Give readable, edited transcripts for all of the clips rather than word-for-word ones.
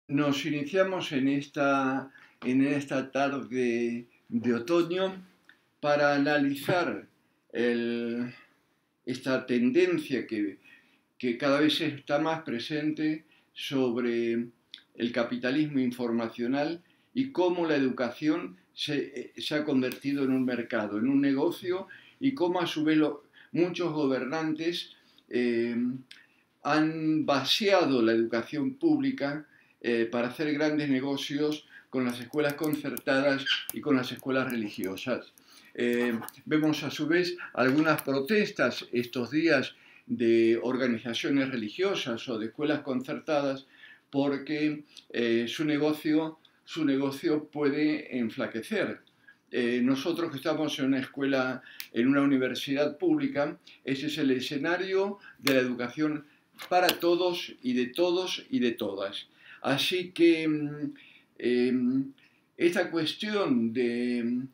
Nos iniciamos en esta tarde de otoño para analizar el- esta tendencia que cada vez está más presente sobre el capitalismo informacional y cómo la educación se ha convertido en un mercado, en un negocio, y cómo a su vez muchos gobernantes eh, han vaciado la educación pública para hacer grandes negocios con las escuelas concertadas y con las escuelas religiosas. Vemos a su vez algunas protestas estos días de organizaciones religiosas o de escuelas concertadas porque su negocio puede enflaquecer. Nosotros que estamos en una escuela, en una universidad pública, ese es el escenario de la educación para todos y de todos y de todas. Así que eh, esta cuestión de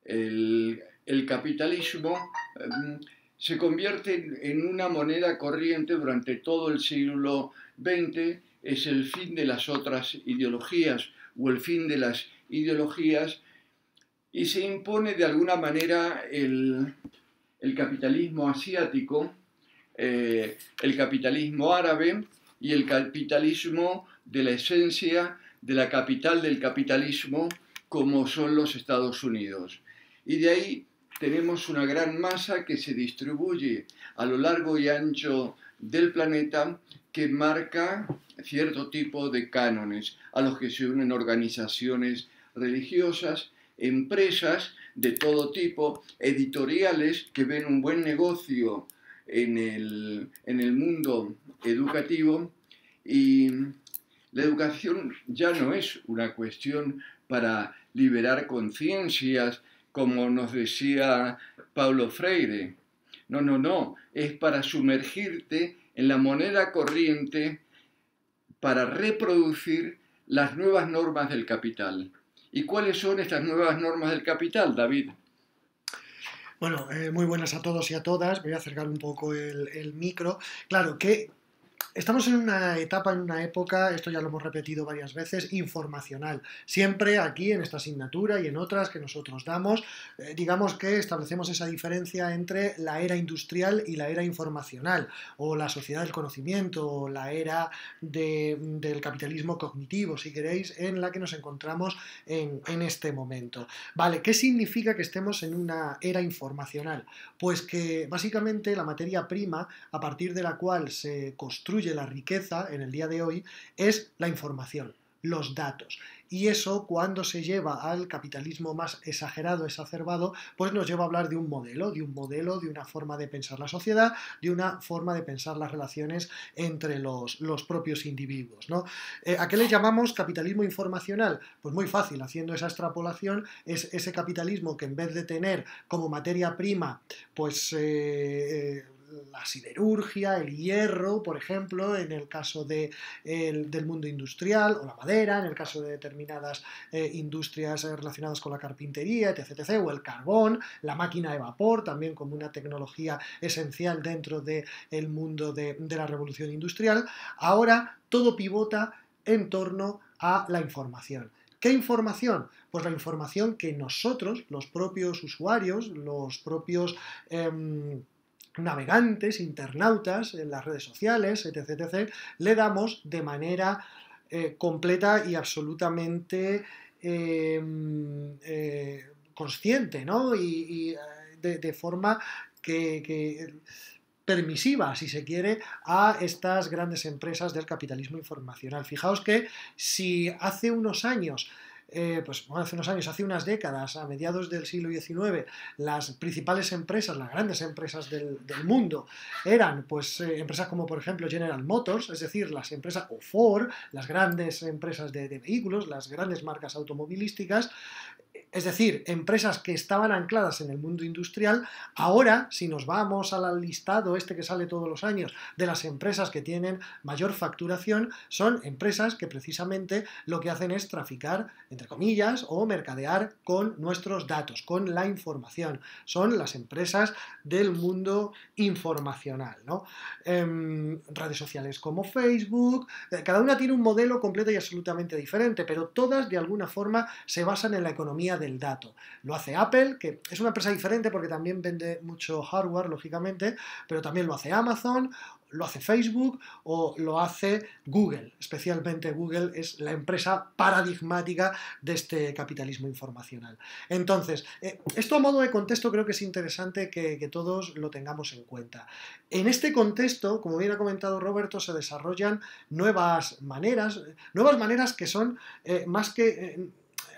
el capitalismo se convierte en una moneda corriente durante todo el siglo XX, es el fin de las otras ideologías o el fin de las ideologías, y se impone de alguna manera el capitalismo asiático, el capitalismo árabe y el capitalismo de la esencia de la capital del capitalismo, como son los Estados Unidos. Y de ahí tenemos una gran masa que se distribuye a lo largo y ancho del planeta, que marca cierto tipo de cánones a los que se unen organizaciones religiosas, empresas de todo tipo, editoriales que ven un buen negocio en el mundo educativo. Y la educación ya no es una cuestión para liberar conciencias, como nos decía Paulo Freire. No, no, no, es para sumergirte en la moneda corriente para reproducir las nuevas normas del capital. ¿Y cuáles son estas nuevas normas del capital, David? Bueno, muy buenas a todos y a todas. Me voy a acercar un poco el micro. Claro que estamos en una etapa, en una época, esto ya lo hemos repetido varias veces, informacional. Siempre aquí en esta asignatura y en otras que nosotros damos, digamos que establecemos esa diferencia entre la era industrial y la era informacional, o la sociedad del conocimiento, o la era del capitalismo cognitivo, si queréis, en la que nos encontramos en este momento. Vale, ¿qué significa que estemos en una era informacional? Pues que básicamente la materia prima a partir de la cual se construye la riqueza en el día de hoy es la información, los datos. Y eso, cuando se lleva al capitalismo más exagerado, exacerbado, pues nos lleva a hablar de un modelo, de una forma de pensar la sociedad, de una forma de pensar las relaciones entre los propios individuos, ¿no? ¿A qué le llamamos capitalismo informacional? Pues muy fácil, haciendo esa extrapolación, es ese capitalismo que en vez de tener como materia prima, pues la siderurgia, el hierro, por ejemplo, en el caso del mundo industrial, o la madera, en el caso de determinadas industrias relacionadas con la carpintería, etc., o el carbón, la máquina de vapor, también como una tecnología esencial dentro del mundo de la revolución industrial. Ahora todo pivota en torno a la información. ¿Qué información? Pues la información que nosotros, los propios usuarios, los propios navegantes, internautas en las redes sociales, etc., le damos de manera completa y absolutamente consciente, ¿no? Y de forma que permisiva, si se quiere, a estas grandes empresas del capitalismo informacional. Fijaos que si hace unos años hace unas décadas, a mediados del siglo XIX, las principales empresas, las grandes empresas del mundo, eran pues empresas como por ejemplo General Motors, es decir, las empresas, o Ford, las grandes empresas de vehículos, las grandes marcas automovilísticas, es decir, empresas que estaban ancladas en el mundo industrial. Ahora, si nos vamos al listado este que sale todos los años de las empresas que tienen mayor facturación, son empresas que precisamente lo que hacen es traficar en entre comillas, o mercadear con nuestros datos, con la información. Son las empresas del mundo informacional, ¿no? Redes sociales como Facebook, cada una tiene un modelo completo y absolutamente diferente, pero todas de alguna forma se basan en la economía del dato. Lo hace Apple, que es una empresa diferente porque también vende mucho hardware, lógicamente, pero también lo hace Amazon, lo hace Facebook o lo hace Google. Especialmente Google es la empresa paradigmática de este capitalismo informacional. Entonces, esto a modo de contexto creo que es interesante que todos lo tengamos en cuenta. En este contexto, como bien ha comentado Roberto, se desarrollan nuevas maneras que son más que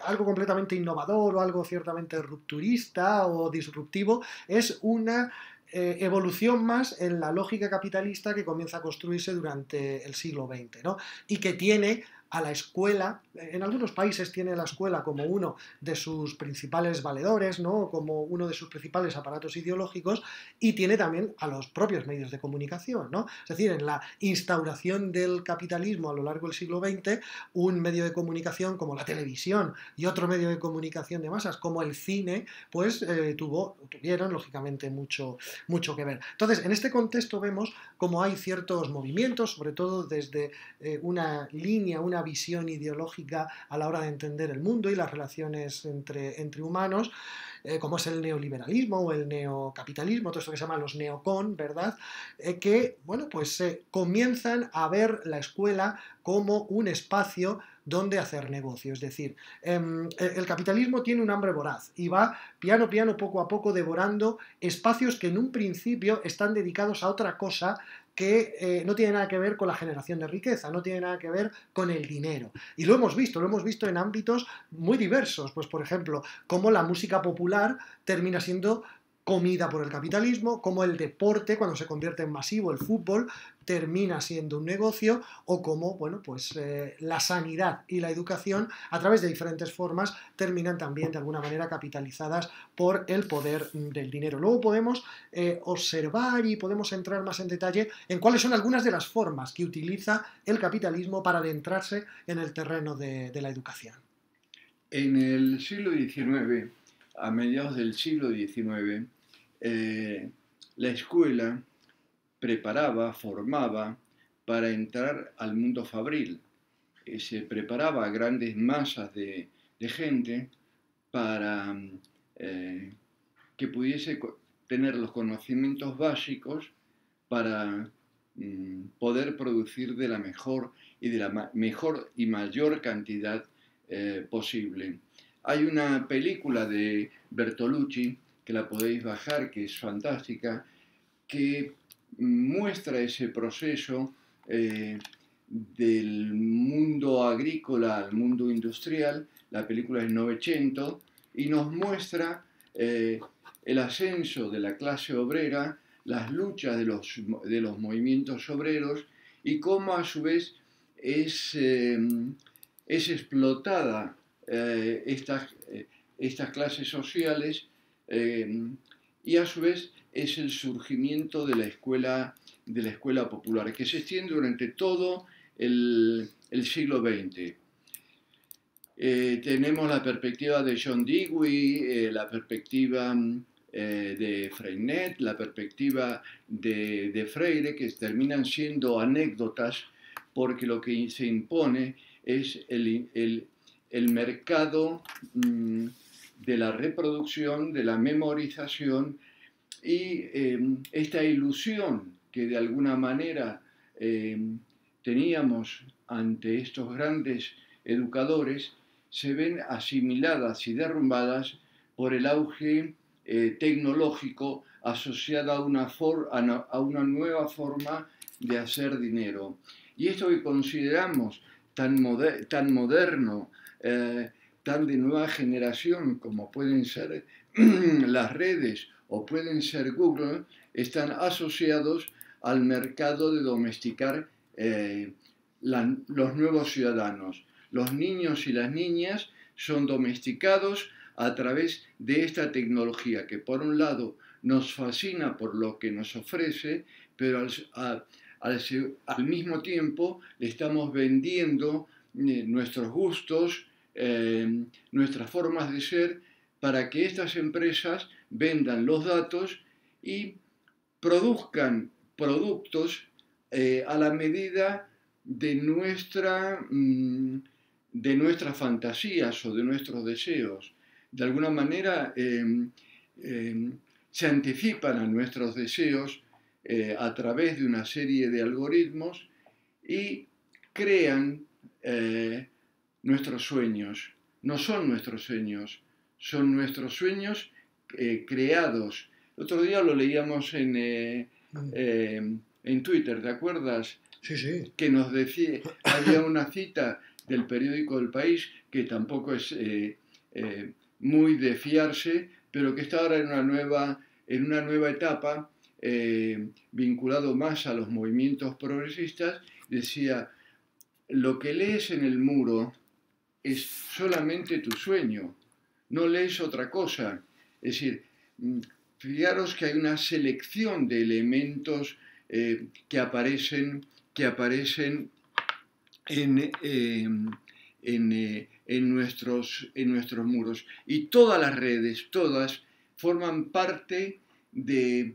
algo completamente innovador o algo ciertamente rupturista o disruptivo, es una evolución más en la lógica capitalista que comienza a construirse durante el siglo XX, ¿no? Y que tiene a la escuela, en algunos países tiene a la escuela como uno de sus principales valedores, ¿no? Como uno de sus principales aparatos ideológicos, y tiene también a los propios medios de comunicación, ¿no? Es decir, en la instauración del capitalismo a lo largo del siglo XX, un medio de comunicación como la televisión y otro medio de comunicación de masas como el cine, pues tuvieron lógicamente mucho que ver. Entonces, en este contexto vemos cómo hay ciertos movimientos, sobre todo desde una línea, una visión ideológica a la hora de entender el mundo y las relaciones entre humanos, como es el neoliberalismo o el neocapitalismo, todo esto que se llama los neocon, ¿verdad? Que, bueno, pues comienzan a ver la escuela como un espacio donde hacer negocio. Es decir, el capitalismo tiene un hambre voraz y va piano, poco a poco, devorando espacios que en un principio están dedicados a otra cosa que no tiene nada que ver con la generación de riqueza, no tiene nada que ver con el dinero. Y lo hemos visto en ámbitos muy diversos, pues por ejemplo, cómo la música popular termina siendo comida por el capitalismo, como el deporte, cuando se convierte en masivo, el fútbol, termina siendo un negocio, o como, bueno, pues la sanidad y la educación, a través de diferentes formas, terminan también de alguna manera capitalizadas por el poder del dinero. Luego podemos observar y podemos entrar más en detalle en cuáles son algunas de las formas que utiliza el capitalismo para adentrarse en el terreno de la educación. En el siglo XIX, a mediados del siglo XIX, la escuela preparaba, formaba para entrar al mundo fabril. Se preparaba a grandes masas de gente para que pudiese tener los conocimientos básicos para poder producir de la mejor y mayor cantidad posible. Hay una película de Bertolucci, que la podéis bajar, que es fantástica, que muestra ese proceso del mundo agrícola al mundo industrial. La película es Novecento y nos muestra el ascenso de la clase obrera, las luchas de los movimientos obreros y cómo a su vez es explotada estas clases sociales y a su vez es el surgimiento de la escuela popular, que se extiende durante todo el siglo XX. Tenemos la perspectiva de John Dewey, la perspectiva de Freinet, la perspectiva de Freire, que terminan siendo anécdotas porque lo que se impone es el mercado de la reproducción, de la memorización y esta ilusión que de alguna manera teníamos ante estos grandes educadores se ven asimiladas y derrumbadas por el auge tecnológico asociado a una nueva forma de hacer dinero. Y esto que consideramos tan moderno, tan de nueva generación como pueden ser las redes o pueden ser Google, están asociados al mercado de domesticar los nuevos ciudadanos. Los niños y las niñas son domesticados a través de esta tecnología que por un lado nos fascina por lo que nos ofrece, pero al mismo tiempo le estamos vendiendo nuestros gustos, nuestras formas de ser para que estas empresas vendan los datos y produzcan productos a la medida de nuestras fantasías o de nuestros deseos. De alguna manera se anticipan a nuestros deseos a través de una serie de algoritmos y crean nuestros sueños. No son nuestros sueños, son nuestros sueños creados. El otro día lo leíamos en Twitter, ¿te acuerdas? Sí, sí. Que nos decía, había una cita del periódico El País, que tampoco es muy de fiarse, pero que está ahora en una nueva etapa, vinculado más a los movimientos progresistas. Decía: lo que lees en el muro es solamente tu sueño, no lees otra cosa. Es decir, fijaros que hay una selección de elementos que aparecen en nuestros muros. Y todas las redes, todas, forman parte de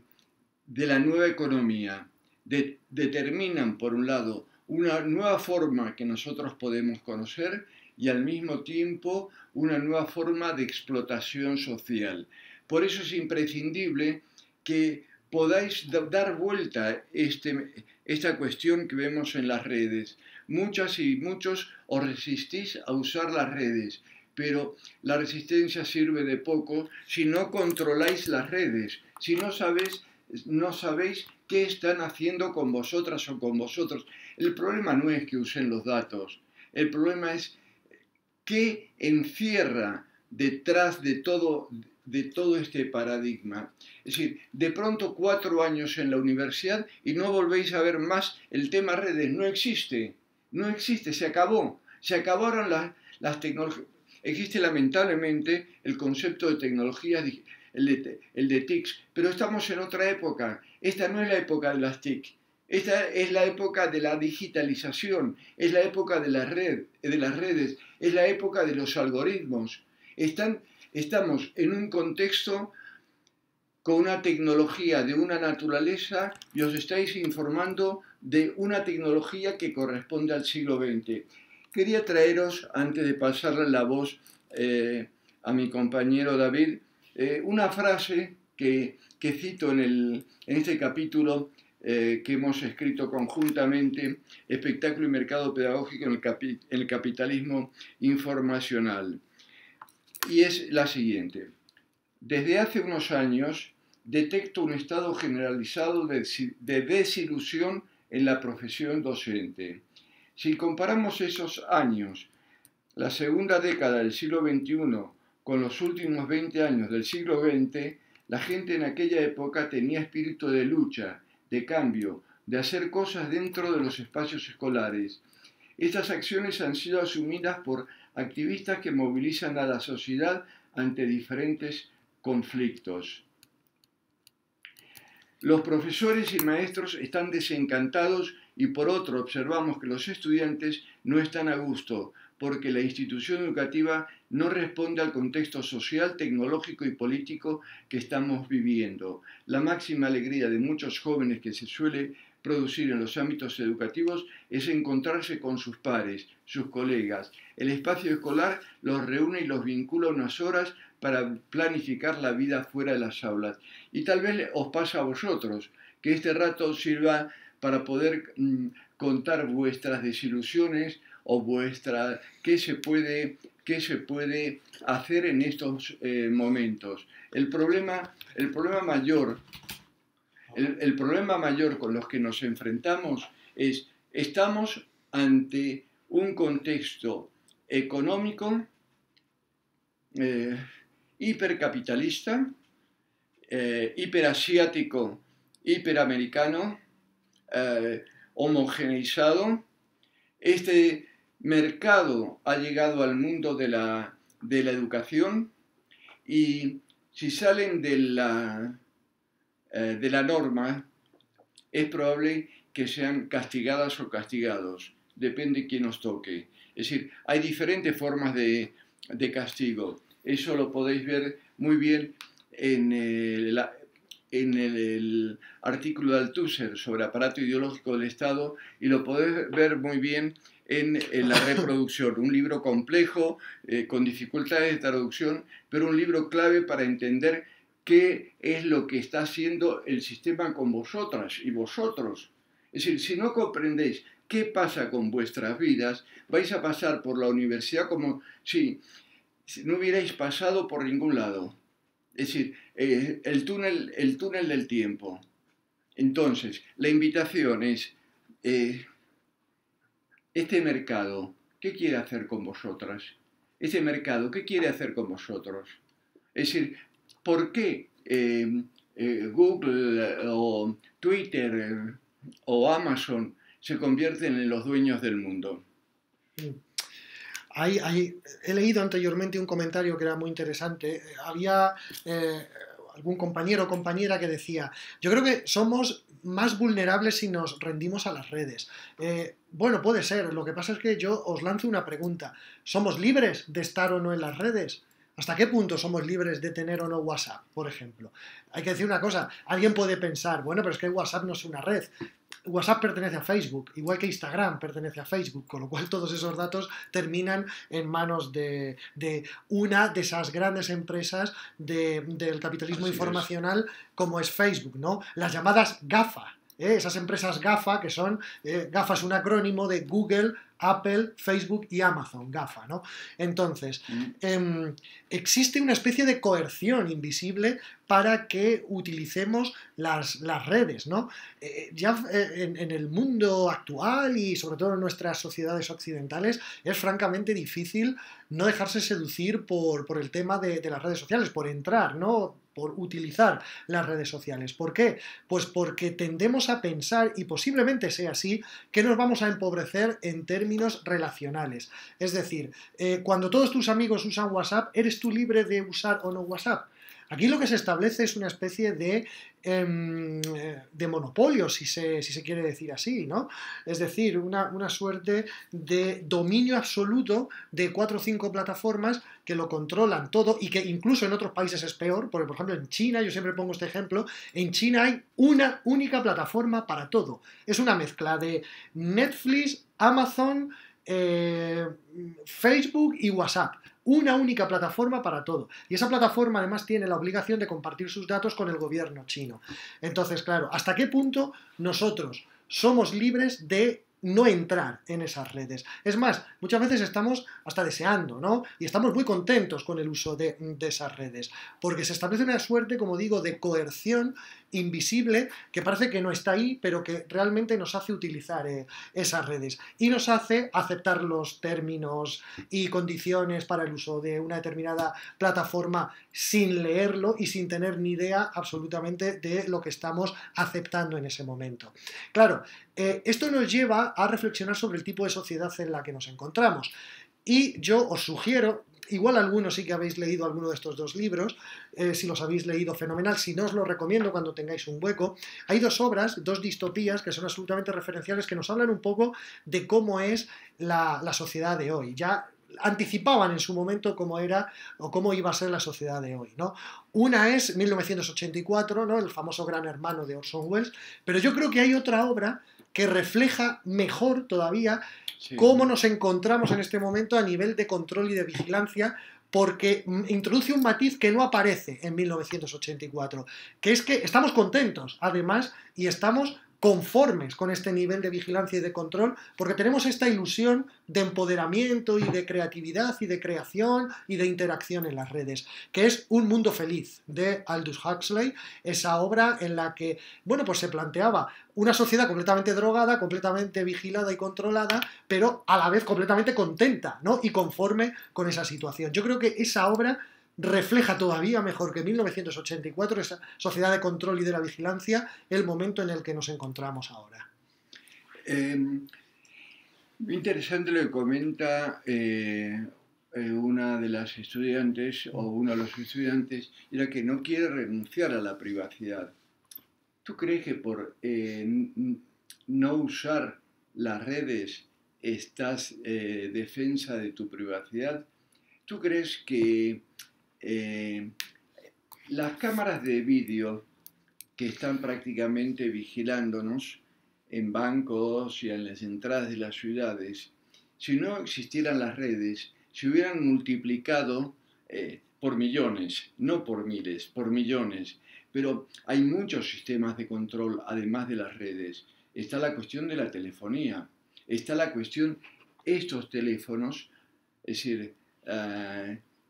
la nueva economía. Determinan, por un lado, una nueva forma que nosotros podemos conocer y al mismo tiempo una nueva forma de explotación social. Por eso es imprescindible que podáis dar vuelta a esta cuestión que vemos en las redes. Muchas y muchos os resistís a usar las redes, pero la resistencia sirve de poco si no controláis las redes, si no sabéis qué están haciendo con vosotras o con vosotros. El problema no es que usen los datos, el problema es qué encierra detrás de todo este paradigma. Es decir, de pronto 4 años en la universidad y no volvéis a ver más el tema redes. No existe, se acabó. Se acabaron las tecnologías. Existe lamentablemente el concepto de tecnologías, el de TICs, pero estamos en otra época. Esta no es la época de las TIC. Esta es la época de la digitalización, es la época de las redes, es la época de los algoritmos. Estamos en un contexto con una tecnología de una naturaleza y os estáis informando de una tecnología que corresponde al siglo XX. Quería traeros, antes de pasarle la voz a mi compañero David, una frase que cito en este capítulo que hemos escrito conjuntamente, Espectáculo y Mercado Pedagógico en el Capitalismo Informacional. Y es la siguiente: desde hace unos años detecto un estado generalizado de desilusión en la profesión docente. Si comparamos esos años, la segunda década del siglo XXI, con los últimos 20 años del siglo XX, la gente en aquella época tenía espíritu de lucha, de cambio, de hacer cosas dentro de los espacios escolares. Estas acciones han sido asumidas por activistas que movilizan a la sociedad ante diferentes conflictos. Los profesores y maestros están desencantados y por otro observamos que los estudiantes no están a gusto porque la institución educativa no responde al contexto social, tecnológico y político que estamos viviendo. La máxima alegría de muchos jóvenes que se suele producir en los ámbitos educativos es encontrarse con sus pares, sus colegas. El espacio escolar los reúne y los vincula unas horas para planificar la vida fuera de las aulas. Y tal vez os pasa a vosotros, que este rato sirva para poder contar vuestras desilusiones o qué se puede hacer en estos momentos. El problema mayor con los que nos enfrentamos es: estamos ante un contexto económico hipercapitalista, hiperasiático, hiperamericano, homogeneizado. Este mercado ha llegado al mundo de la educación y si salen de la norma es probable que sean castigadas o castigados, depende quién os toque. Es Es decir, hay diferentes formas de castigo. Eso lo podéis ver muy bien en el artículo de Althusser sobre aparato ideológico del Estado, y lo podéis ver muy bien en la reproducción. Un libro complejo, con dificultades de traducción, pero un libro clave para entender qué es lo que está haciendo el sistema con vosotras y vosotros. Es decir, si no comprendéis qué pasa con vuestras vidas, vais a pasar por la universidad como si no hubierais pasado por ningún lado. Es decir, el túnel del tiempo. Entonces, la invitación es, este mercado, ¿qué quiere hacer con vosotras? Este mercado, ¿qué quiere hacer con vosotros? Es decir, ¿por qué Google o Twitter o Amazon se convierten en los dueños del mundo? He leído anteriormente un comentario que era muy interesante. Había algún compañero o compañera que decía: yo creo que somos más vulnerables si nos rendimos a las redes. Bueno, puede ser. Lo que pasa es que yo os lanzo una pregunta. ¿Somos libres de estar o no en las redes? ¿Hasta qué punto somos libres de tener o no WhatsApp, por ejemplo? Hay que decir una cosa. Alguien puede pensar: bueno, pero es que WhatsApp no es una red. WhatsApp pertenece a Facebook, igual que Instagram pertenece a Facebook, con lo cual todos esos datos terminan en manos de una de esas grandes empresas del capitalismo informacional como es Facebook, ¿no? Las llamadas GAFA, esas empresas GAFA, que son, GAFA es un acrónimo de Google, Apple, Facebook y Amazon, GAFA, ¿no? Entonces, existe una especie de coerción invisible para que utilicemos las redes, ¿no? En el mundo actual y sobre todo en nuestras sociedades occidentales es francamente difícil no dejarse seducir por el tema de las redes sociales, por entrar, ¿no? Por utilizar las redes sociales. ¿Por qué? Pues porque tendemos a pensar, y posiblemente sea así, que nos vamos a empobrecer en términos relacionales. Es decir, cuando todos tus amigos usan WhatsApp, ¿eres tú libre de usar o no WhatsApp? Aquí lo que se establece es una especie de monopolio, si se quiere decir así, ¿no? Es decir, una suerte de dominio absoluto de 4 o 5 plataformas que lo controlan todo, y que incluso en otros países es peor, porque por ejemplo en China, yo siempre pongo este ejemplo, en China hay una única plataforma para todo. Es una mezcla de Netflix, Amazon, Facebook y WhatsApp. Una única plataforma para todo. Y esa plataforma además tiene la obligación de compartir sus datos con el gobierno chino. Entonces, claro, ¿hasta qué punto nosotros somos libres de no entrar en esas redes? Es más, muchas veces estamos hasta deseando, ¿no? Y estamos muy contentos con el uso de esas redes, porque se establece una suerte, como digo, de coerción invisible que parece que no está ahí, pero que realmente nos hace utilizar esas redes y nos hace aceptar los términos y condiciones para el uso de una determinada plataforma sin leerlo y sin tener ni idea absolutamente de lo que estamos aceptando en ese momento. Claro, esto nos lleva a reflexionar sobre el tipo de sociedad en la que nos encontramos. Y yo os sugiero, igual algunos sí que habéis leído alguno de estos dos libros, si los habéis leído, fenomenal, si no os los recomiendo cuando tengáis un hueco. Hay dos obras, dos distopías que son absolutamente referenciales, que nos hablan un poco de cómo es la sociedad de hoy. Ya anticipaban en su momento cómo era o cómo iba a ser la sociedad de hoy, ¿no? Una es 1984, ¿no? El famoso Gran Hermano de Orson Welles, pero yo creo que hay otra obra que refleja mejor todavía cómo nos encontramos en este momento a nivel de control y de vigilancia, porque introduce un matiz que no aparece en 1984, que es que estamos contentos, además, y estamos conformes con este nivel de vigilancia y de control, porque tenemos esta ilusión de empoderamiento y de creatividad y de creación y de interacción en las redes, que es Un mundo feliz, de Aldous Huxley, esa obra en la que, bueno, pues se planteaba una sociedad completamente drogada, completamente vigilada y controlada, pero a la vez completamente contenta, ¿no? Y conforme con esa situación. Yo creo que esa obra refleja todavía mejor que 1984, esa sociedad de control y de la vigilancia, el momento en el que nos encontramos ahora. Muy interesante lo que comenta una de las estudiantes, o uno de los estudiantes, era que no quiere renunciar a la privacidad. ¿Tú crees que por no usar las redes estás defensa de tu privacidad. ¿Tú crees que las cámaras de vídeo que están prácticamente vigilándonos en bancos y en las entradas de las ciudades, si no existieran las redes, se hubieran multiplicado por millones, no por miles, por millones? Pero hay muchos sistemas de control además de las redes. Está la cuestión de la telefonía, está la cuestión, estos teléfonos, es decir,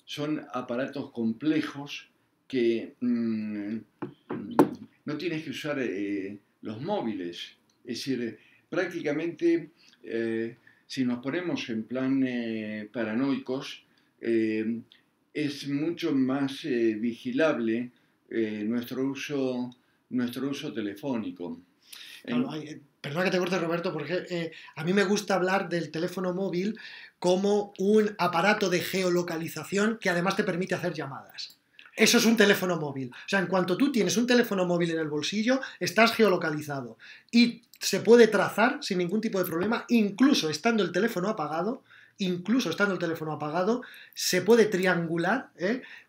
son aparatos complejos que no tienes que usar los móviles. Es decir, prácticamente si nos ponemos en plan paranoicos, es mucho más vigilable nuestro uso telefónico. Claro, perdona que te corte, Roberto, porque a mí me gusta hablar del teléfono móvil como un aparato de geolocalización que además te permite hacer llamadas. Eso es un teléfono móvil. O sea, en cuanto tú tienes un teléfono móvil en el bolsillo, estás geolocalizado. Y se puede trazar sin ningún tipo de problema, incluso estando el teléfono apagado, se puede triangular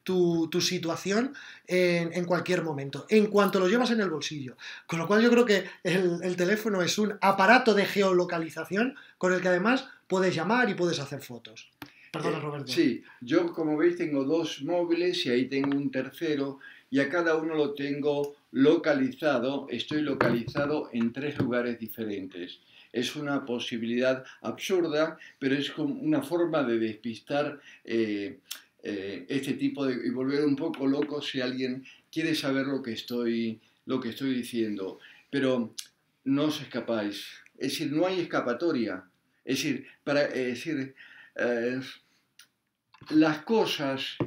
tu situación en cualquier momento, en cuanto lo llevas en el bolsillo. Con lo cual yo creo que el teléfono es un aparato de geolocalización con el que además puedes llamar y puedes hacer fotos. Perdona, Roberto. Sí, yo como veis tengo dos móviles y ahí tengo un tercero y a cada uno lo tengo localizado, estoy localizado en 3 lugares diferentes. Es una posibilidad absurda, pero es como una forma de despistar este tipo de... y volver un poco loco si alguien quiere saber lo que estoy diciendo. Pero no os escapáis. Es decir, no hay escapatoria. Es decir, las cosas,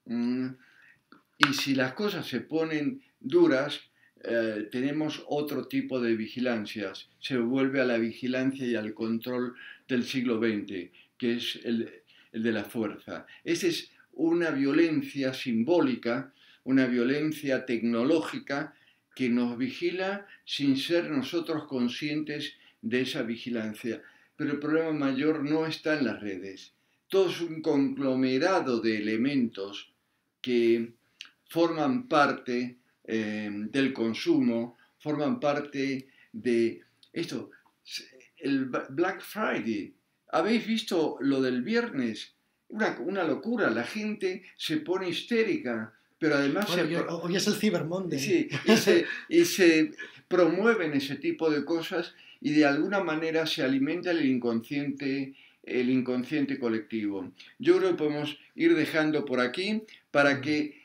y si las cosas se ponen duras, tenemos otro tipo de vigilancias. Se vuelve a la vigilancia y al control del siglo XX, que es el de la fuerza. Esa es una violencia simbólica, una violencia tecnológica que nos vigila sin ser nosotros conscientes de esa vigilancia. Pero el problema mayor no está en las redes. Todo es un conglomerado de elementos que forman parte del consumo, forman parte de esto. El Black Friday, ¿habéis visto lo del viernes? Una locura, la gente se pone histérica, pero además... Bueno, hoy es el Cyber Monday. Sí, y se promueven ese tipo de cosas y de alguna manera se alimenta el inconsciente colectivo. Yo creo que podemos ir dejando por aquí para que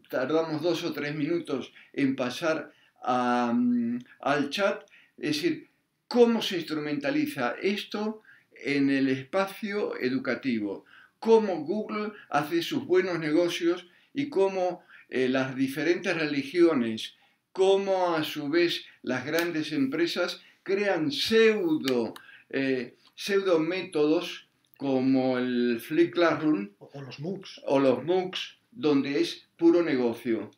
tardamos 2 o 3 minutos en pasar al chat, es decir, cómo se instrumentaliza esto en el espacio educativo, cómo Google hace sus buenos negocios y cómo las diferentes religiones, cómo a su vez las grandes empresas crean pseudo métodos como el Flipped Classroom o los MOOCs, donde es puro negocio.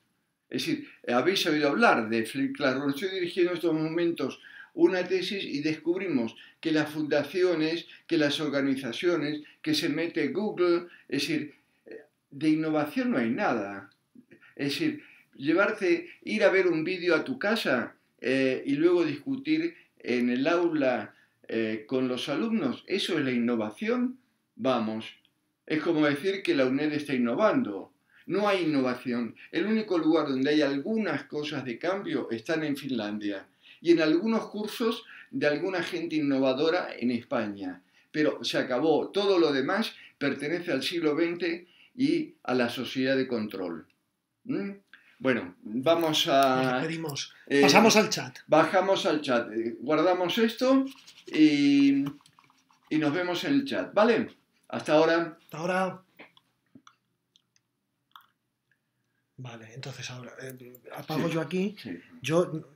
Es decir, habéis oído hablar de Flipped Classroom. Estoy dirigiendo en estos momentos una tesis y descubrimos que las fundaciones, que las organizaciones, que se mete Google, es decir, de innovación no hay nada. Es decir, ir a ver un vídeo a tu casa y luego discutir en el aula con los alumnos, ¿eso es la innovación? Vamos, es como decir que la UNED está innovando. No hay innovación. El único lugar donde hay algunas cosas de cambio están en Finlandia y en algunos cursos de alguna gente innovadora en España. Pero se acabó. Todo lo demás pertenece al siglo XX y a la sociedad de control. Bueno, vamos a... Nos despedimos. Pasamos al chat. Bajamos al chat. Guardamos esto y nos vemos en el chat. ¿Vale? Hasta ahora. Hasta ahora. Vale, entonces ahora apago yo aquí. Sí. Yo